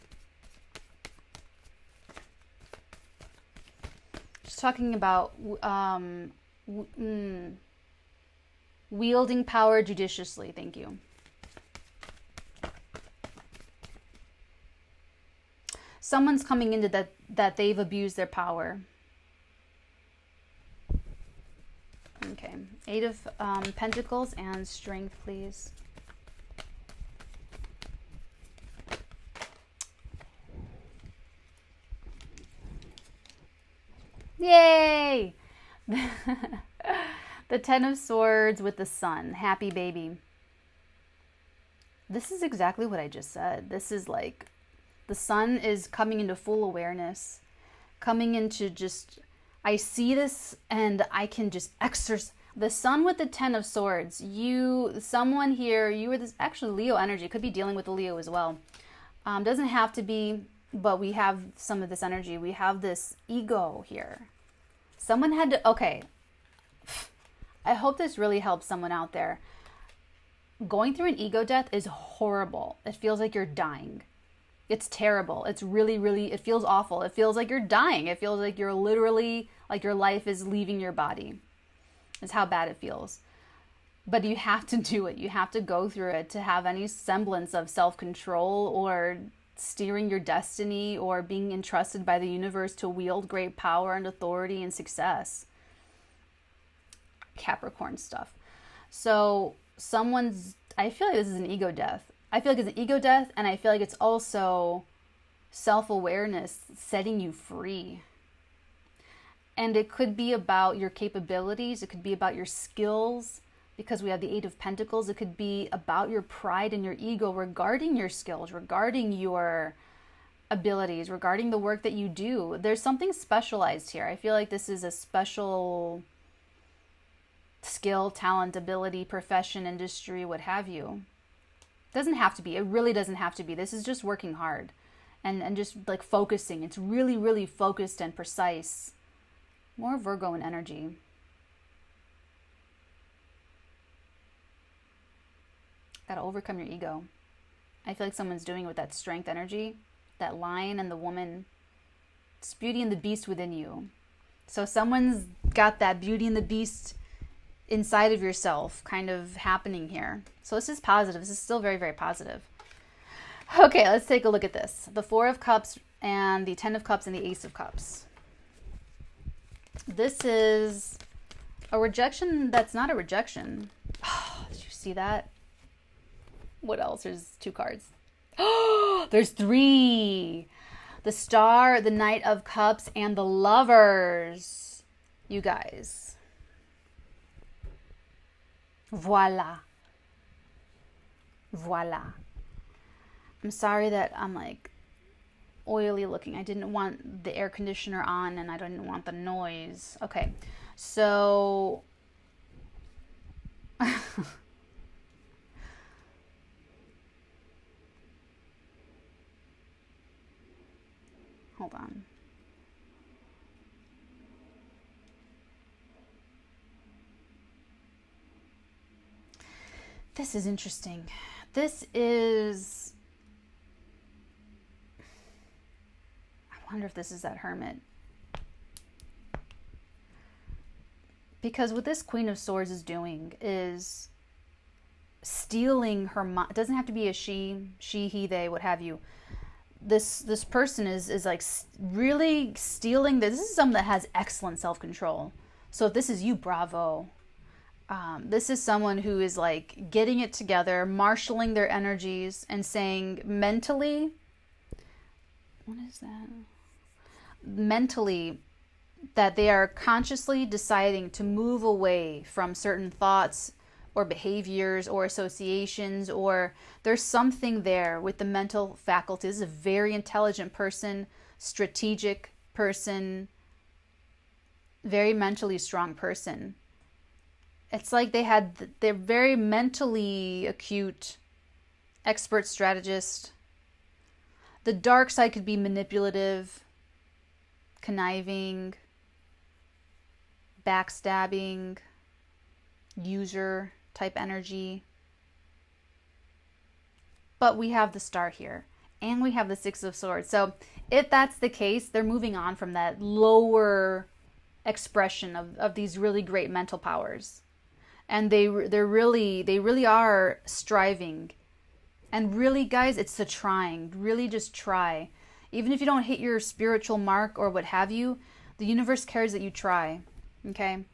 Just talking about wielding power judiciously. Thank you. Someone's coming into that they've abused their power. Okay, Eight of Pentacles and Strength, please. Yay! The Ten of Swords with the Sun. Happy baby. This is exactly what I just said. This is like, the Sun is coming into full awareness, coming into just, I see this and I can just exercise. The Sun with the Ten of Swords. Someone here, you were this, actually Leo energy, could be dealing with a Leo as well. Doesn't have to be, but we have some of this energy. We have this ego here. Someone had to, okay. I hope this really helps someone out there. Going through an ego death is horrible. It feels like you're dying. It's terrible. It's really, really, it feels awful. It feels like you're dying. It feels like you're literally, like your life is leaving your body. It's how bad it feels. But you have to do it. You have to go through it to have any semblance of self-control or steering your destiny or being entrusted by the universe to wield great power and authority and success. Capricorn stuff. So I feel like this is an ego death. I feel like it's an ego death, and I feel like it's also self-awareness setting you free. And it could be about your capabilities. It could be about your skills, because we have the Eight of Pentacles. It could be about your pride and your ego regarding your skills, regarding your abilities, regarding the work that you do. There's something specialized here. I feel like this is a special skill, talent, ability, profession, industry, what have you. Doesn't have to be. It really doesn't have to be. This is just working hard and just like focusing. It's really, really focused and precise. More Virgo in energy. Gotta overcome your ego. I feel like someone's doing it with that strength energy, that lion and the woman. It's Beauty and the Beast within you. So someone's got that Beauty and the Beast inside of yourself kind of happening here. So this is positive. This is still very, very positive. Okay, let's take a look at this. The Four of Cups and the Ten of Cups and the Ace of Cups. This is a rejection that's not a rejection. Oh, did you see that? What else? There's 2 cards. Oh, there's 3. The Star, the Knight of Cups, and the Lovers. You guys. Voila. Voila. I'm sorry that I'm like oily looking. I didn't want the air conditioner on and I didn't want the noise. Okay, so hold on. This is interesting. This is, I wonder if this is that Hermit. Because what this Queen of Swords is doing is stealing her mind. It doesn't have to be a she, he, they, what have you. This person is like really stealing this. This is someone that has excellent self-control. So if this is you, bravo. This is someone who is like getting it together, marshaling their energies and saying mentally, what is that? Mentally, that they are consciously deciding to move away from certain thoughts or behaviors or associations, or there's something there with the mental faculties. This is a very intelligent person, strategic person, very mentally strong person. It's like they're very mentally acute, expert strategist. The dark side could be manipulative, conniving, backstabbing, user type energy. But we have the Star here, and we have the Six of Swords. So if that's the case, they're moving on from that lower expression of these really great mental powers. And they really are striving. And really, guys, it's the trying. Really just try. Even if you don't hit your spiritual mark or what have you, the universe cares that you try. Okay?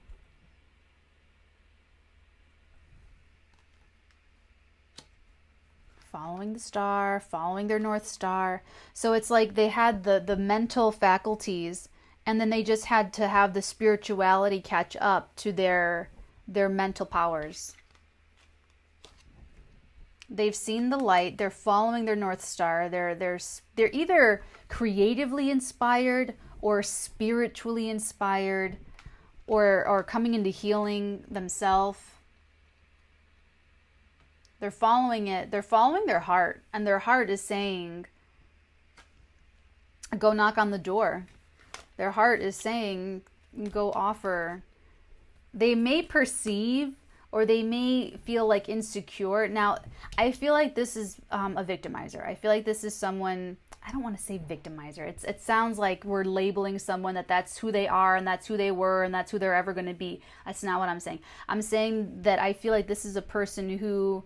Following the Star, following their North Star. So it's like they had the mental faculties, and then they just had to have the spirituality catch up to their mental powers. They've seen the light. They're following their North Star. They're either creatively inspired or spiritually inspired, or coming into healing themselves. They're following it. They're following their heart, and their heart is saying, "Go knock on the door." Their heart is saying, "Go offer." They may perceive, or they may feel like insecure. Now, I feel like this is a victimizer. I feel like this is someone, I don't want to say victimizer. It sounds like we're labeling someone that's who they are, and that's who they were, and that's who they're ever going to be. That's not what I'm saying. I'm saying that I feel like this is a person who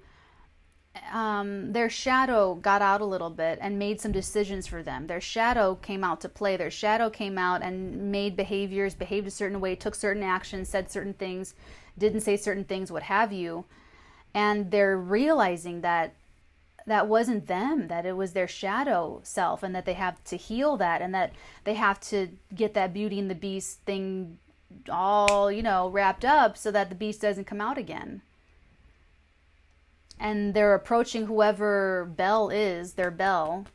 their shadow got out a little bit and made some decisions for them. Their shadow came out to play. Their shadow came out and made behaviors, behaved a certain way, took certain actions, said certain things, didn't say certain things, what have you. And they're realizing that that wasn't them, that it was their shadow self, and that they have to heal that, and that they have to get that Beauty and the Beast thing all, wrapped up so that the beast doesn't come out again. And they're approaching whoever Belle is, their Belle,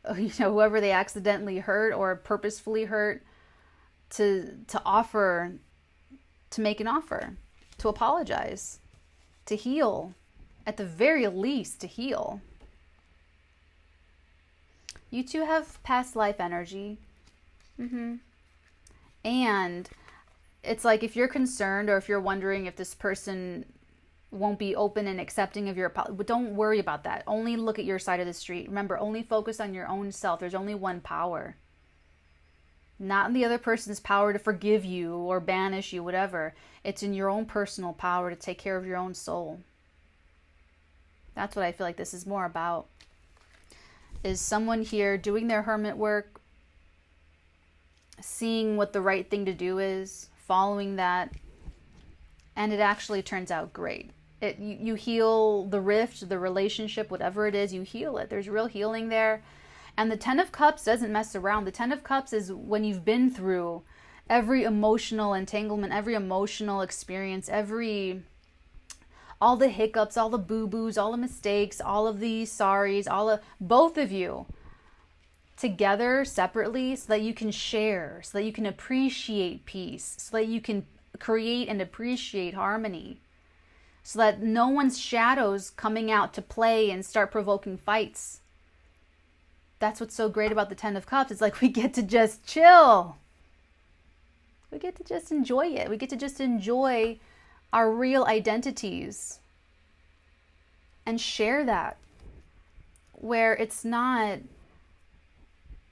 whoever they accidentally hurt or purposefully hurt, to offer, to make an offer, to apologize, to heal, at the very least, to heal. You two have past life energy. And it's like, if you're concerned, or if you're wondering if this person won't be open and accepting of your apology, but don't worry about that. Only look at your side of the street. Remember, only focus on your own self. There's only one power. Not in the other person's power to forgive you or banish you, whatever. It's in your own personal power to take care of your own soul. That's what I feel like this is more about. is someone here doing their hermit work, seeing what the right thing to do is, following that, and it actually turns out great. You heal the rift, the relationship, whatever it is, you heal it. There's real healing there. And the Ten of Cups doesn't mess around. The Ten of Cups is when you've been through every emotional entanglement, every emotional experience, all the hiccups, all the boo-boos, all the mistakes, all of the sorries, both of you together separately, so that you can share, so that you can appreciate peace, so that you can create and appreciate harmony, so that no one's shadows coming out to play and start provoking fights. That's what's so great about the Ten of Cups. It's like we get to just chill. We get to just enjoy it. We get to just enjoy our real identities and share that, where it's not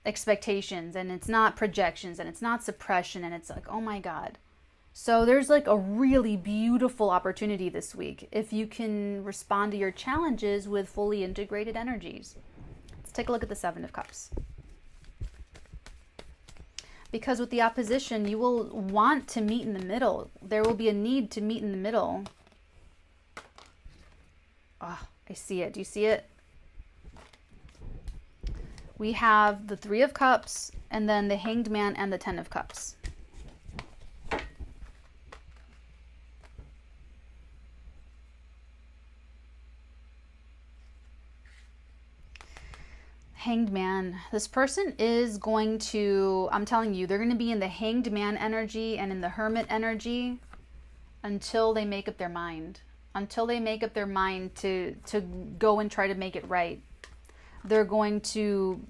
expectations and it's not projections and it's not suppression and it's like, oh my God. So there's like a really beautiful opportunity this week if you can respond to your challenges with fully integrated energies. Let's take a look at the Seven of Cups. Because with the opposition, you will want to meet in the middle. There will be a need to meet in the middle. Oh, I see it. Do you see it? We have the Three of Cups and then the Hanged Man and the Ten of Cups. Hanged Man. This person is going to, I'm telling you, they're going to be in the Hanged Man energy and in the Hermit energy until they make up their mind. Until they make up their mind to go and try to make it right. They're going to,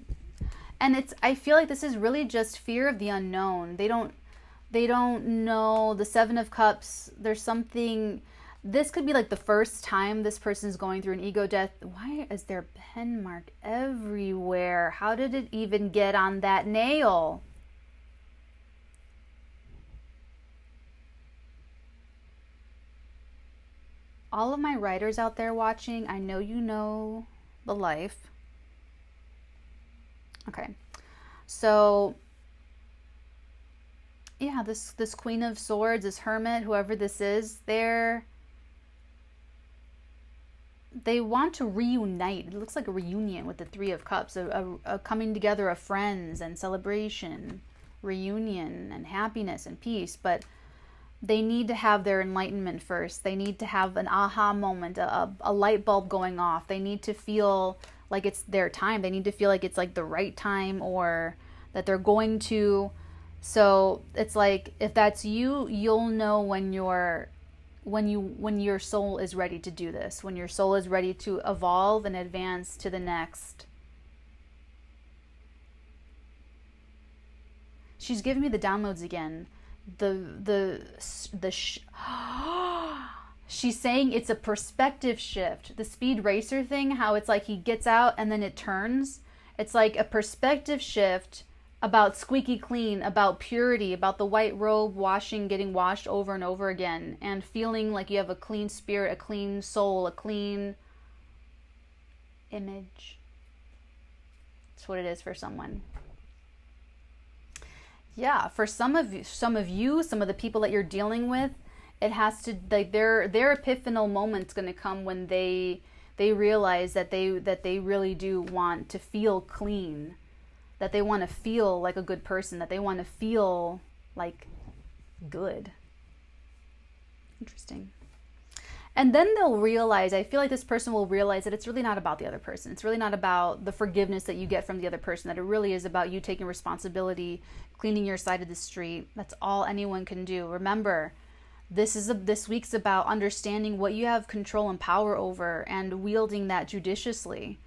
and I feel like this is really just fear of the unknown. They don't know. The Seven of Cups, there's something. This could be like the first time this person's going through an ego death. Why is there a pen mark everywhere? How did it even get on that nail? All of my writers out there watching, I know you know the life. Okay. So, yeah, this Queen of Swords, this Hermit, whoever this is, they want to reunite. It looks like a reunion with the Three of Cups, a coming together of friends and celebration, reunion and happiness and peace. But they need to have their enlightenment first. They need to have an aha moment, a light bulb going off. They need to feel like it's their time. They need to feel like it's like the right time, or that they're going to. So it's like, if that's you, you'll know when your soul is ready to do this, when your soul is ready to evolve and advance to the next. She's giving me the downloads again. She's saying it's a perspective shift. The Speed Racer thing, how it's like he gets out and then it turns. It's like a perspective shift about squeaky clean, about purity, about the white robe getting washed over and over again, and feeling like you have a clean spirit, a clean soul, a clean image. That's what it is for someone. Yeah, for some of you, some of the people that you're dealing with, it has to, like, their epiphanal moment's going to come when they realize that they really do want to feel clean, that they want to feel like a good person, that they want to feel like good. Interesting. And then they'll realize, I feel like this person will realize that it's really not about the other person. It's really not about the forgiveness that you get from the other person, that it really is about you taking responsibility, cleaning your side of the street. That's all anyone can do. Remember, this week's about understanding what you have control and power over and wielding that judiciously,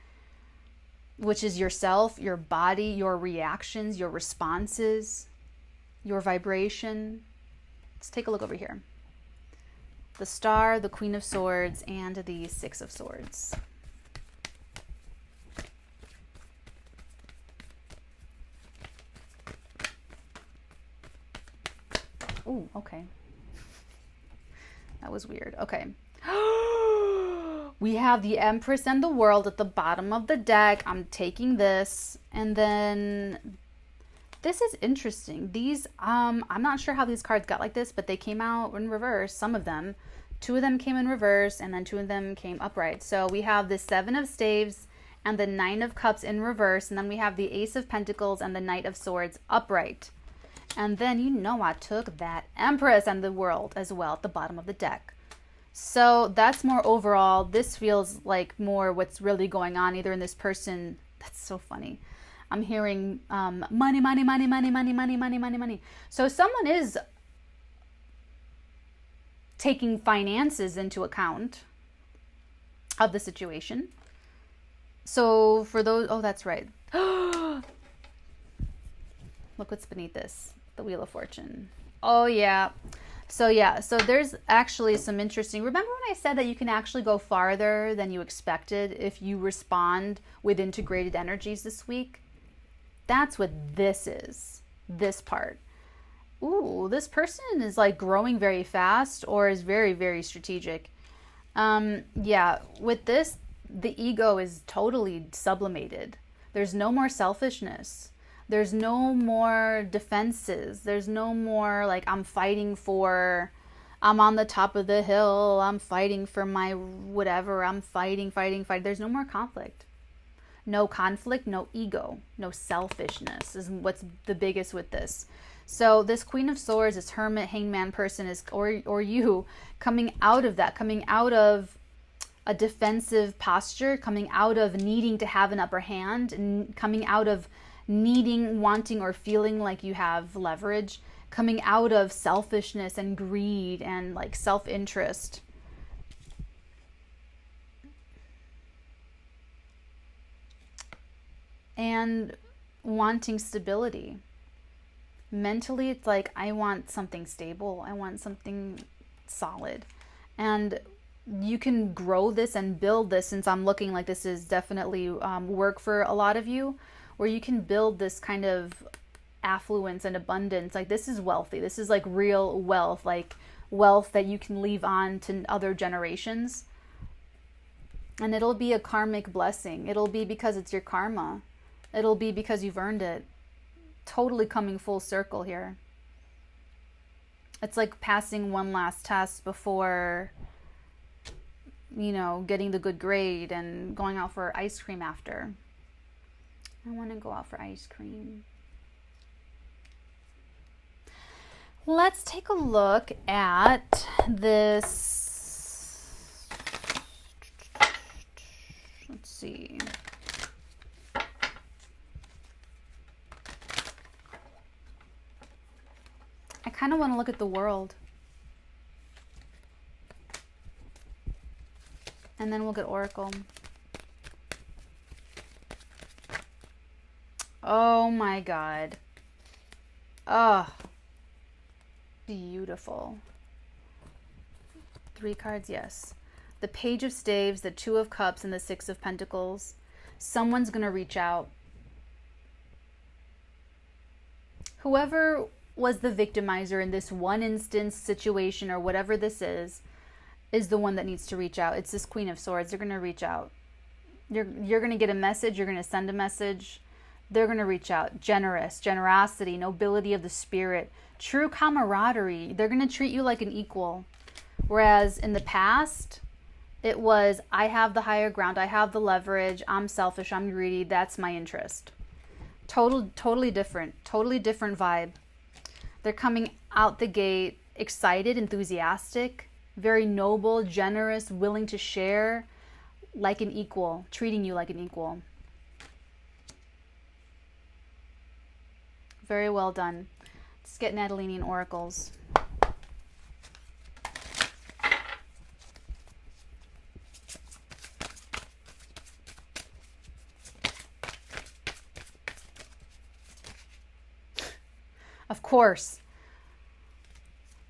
which is yourself, your body, your reactions, your responses, your vibration. Let's take a look over here. The Star, the Queen of Swords, and the Six of Swords. Ooh, okay. That was weird. Okay. We have the Empress and the World at the bottom of the deck. I'm taking this. And then this is interesting. These, I'm not sure how these cards got like this, but they came out in reverse, some of them. 2 of them came in reverse, and then 2 of them came upright. So we have the 7 of Staves and the 9 of Cups in reverse, and then we have the Ace of Pentacles and the Knight of Swords upright. And then, you know, I took that Empress and the World as well at the bottom of the deck. So that's more overall. This feels like more what's really going on either in this person. That's so funny. I'm hearing money, money, money, money, money, money, money, money, money. So someone is taking finances into account of the situation. So for those, oh, that's right. Look what's beneath this, the Wheel of Fortune. Oh yeah. So yeah, so there's actually some interesting, remember when I said that you can actually go farther than you expected if you respond with integrated energies this week? That's what this is, this part. Ooh, this person is like growing very fast or is very, very strategic. Yeah, with this, the ego is totally sublimated. There's no more selfishness. There's no more defenses. There's no more like I'm on the top of the hill. I'm fighting for my whatever. I'm fighting. There's no more conflict. No conflict, no ego, no selfishness is what's the biggest with this. So this Queen of Swords, this Hermit, Hangman person is, or you, coming out of that, coming out of a defensive posture, coming out of needing to have an upper hand, and coming out of needing, wanting, or feeling like you have leverage, coming out of selfishness and greed and like self-interest. And wanting stability. Mentally, it's like, I want something stable. I want something solid. And you can grow this and build this, since I'm looking like this is definitely work for a lot of you, where you can build this kind of affluence and abundance. Like this is wealthy. This is like real wealth, like wealth that you can leave on to other generations. And it'll be a karmic blessing. It'll be because it's your karma. It'll be because you've earned it. Totally coming full circle here. It's like passing one last test before, you know, getting the good grade and going out for ice cream after. I want to go out for ice cream. Let's take a look at this. Let's see. I kind of want to look at the World. And then we'll get Oracle. Oh my God. Oh, beautiful. 3 cards, yes. The Page of Staves, the 2 of Cups, and the 6 of Pentacles. Someone's going to reach out. Whoever was the victimizer in this one instance situation or whatever this is the one that needs to reach out. It's this Queen of Swords. They're going to reach out. You're going to get a message. You're going to send a message. They're going to reach out. Generosity, nobility of the spirit, true camaraderie. They're going to treat you like an equal. Whereas in the past, it was, I have the higher ground. I have the leverage. I'm selfish. I'm greedy. That's my interest. Totally different vibe. They're coming out the gate excited, enthusiastic, very noble, generous, willing to share, like an equal, treating you like an equal. Very well done. Let's get Natalee oracles. Of course.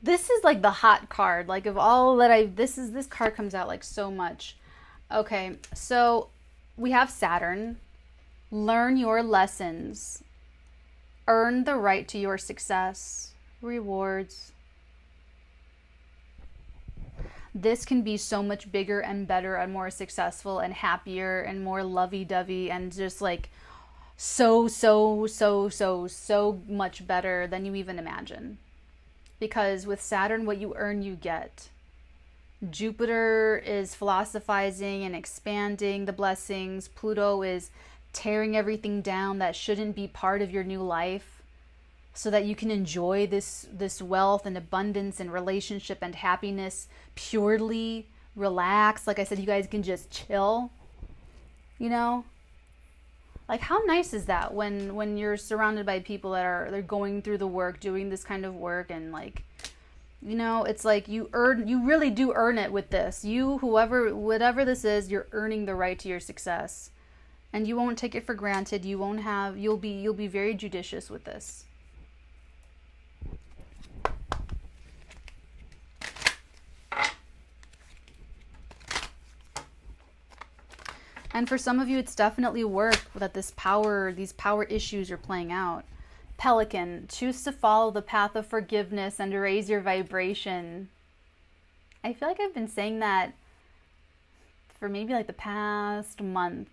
This is like the hot card. Like of all that this card comes out like so much. Okay, so we have Saturn. Learn your lessons. Earn the right to your success. Rewards. this can be so much bigger and better and more successful and happier and more lovey-dovey and just like so much better than you even imagine. Because with Saturn, what you earn, you get. Jupiter is philosophizing and expanding the blessings. Pluto is tearing everything down that shouldn't be part of your new life, so that you can enjoy this wealth and abundance and relationship and happiness purely relax. Like I said, you guys can just chill, you know? Like, how nice is that when you're surrounded by people that they're going through the work, doing this kind of work, and like, you know, it's like you really do earn it with this. Whatever this is, you're earning the right to your success. And you won't take it for granted. You'll be very judicious with this. And for some of you, it's definitely work that these power issues are playing out. Pelican, choose to follow the path of forgiveness and raise your vibration. I feel like I've been saying that for maybe like the past month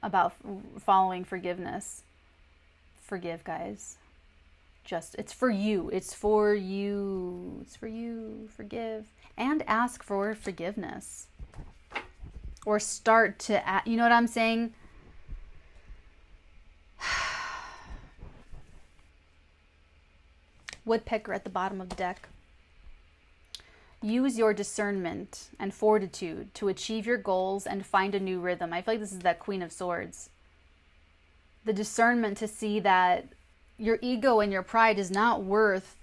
about following forgiveness. Forgive, guys. It's for you. It's for you. It's for you. Forgive. And ask for forgiveness. Or start to, you know what I'm saying? Woodpecker at the bottom of the deck. Use your discernment and fortitude to achieve your goals and find a new rhythm. I feel like this is that Queen of Swords. The discernment to see that your ego and your pride is not worth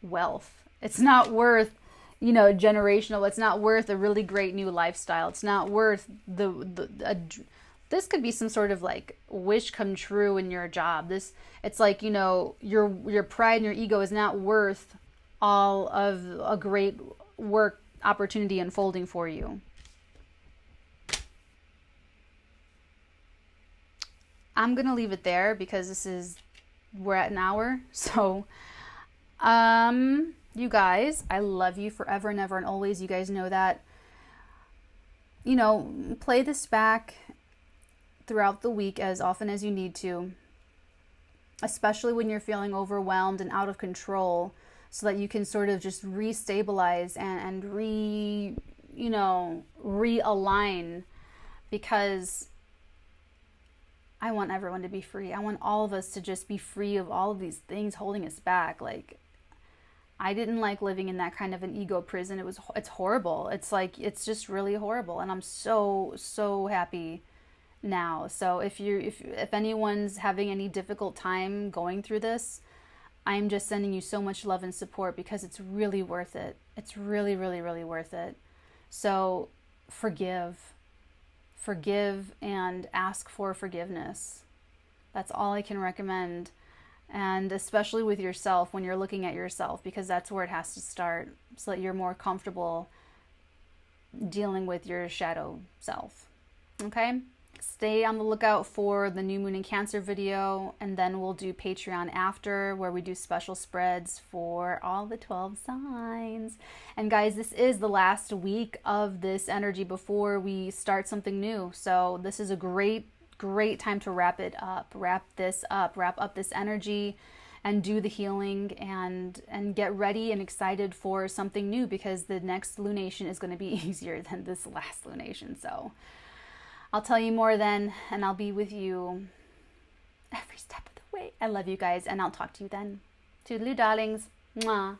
wealth. It's not worth, you know, generational. It's not worth a really great new lifestyle. It's not worth this could be some sort of like wish come true in your job. It's like, you know, your pride and your ego is not worth all of a great work opportunity unfolding for you. I'm going to leave it there because we're at an hour. So, you guys, I love you forever and ever and always. You guys know that. You know, play this back throughout the week as often as you need to, especially when you're feeling overwhelmed and out of control, so that you can sort of just re-stabilize and realign, because I want everyone to be free. I want all of us to just be free of all of these things holding us back. Like, I didn't like living in that kind of an ego prison. It's horrible. It's like, it's just really horrible. And I'm so happy now. So if anyone's having any difficult time going through this, I'm just sending you so much love and support, because it's really worth it. It's really, really, really worth it. So forgive and ask for forgiveness. That's all I can recommend. And especially with yourself, when you're looking at yourself, because that's where it has to start, so that you're more comfortable dealing with your shadow self. Okay? Stay on the lookout for the new moon in Cancer video, and then we'll do Patreon after, where we do special spreads for all the 12 signs. And guys, this is the last week of this energy before we start something new. So this is a great time to wrap up this energy and do the healing and get ready and excited for something new, because the next lunation is going to be easier than this last lunation. So I'll tell you more then, and I'll be with you every step of the way. I love you guys, and I'll talk to you then. Toodaloo, darlings. Mwah.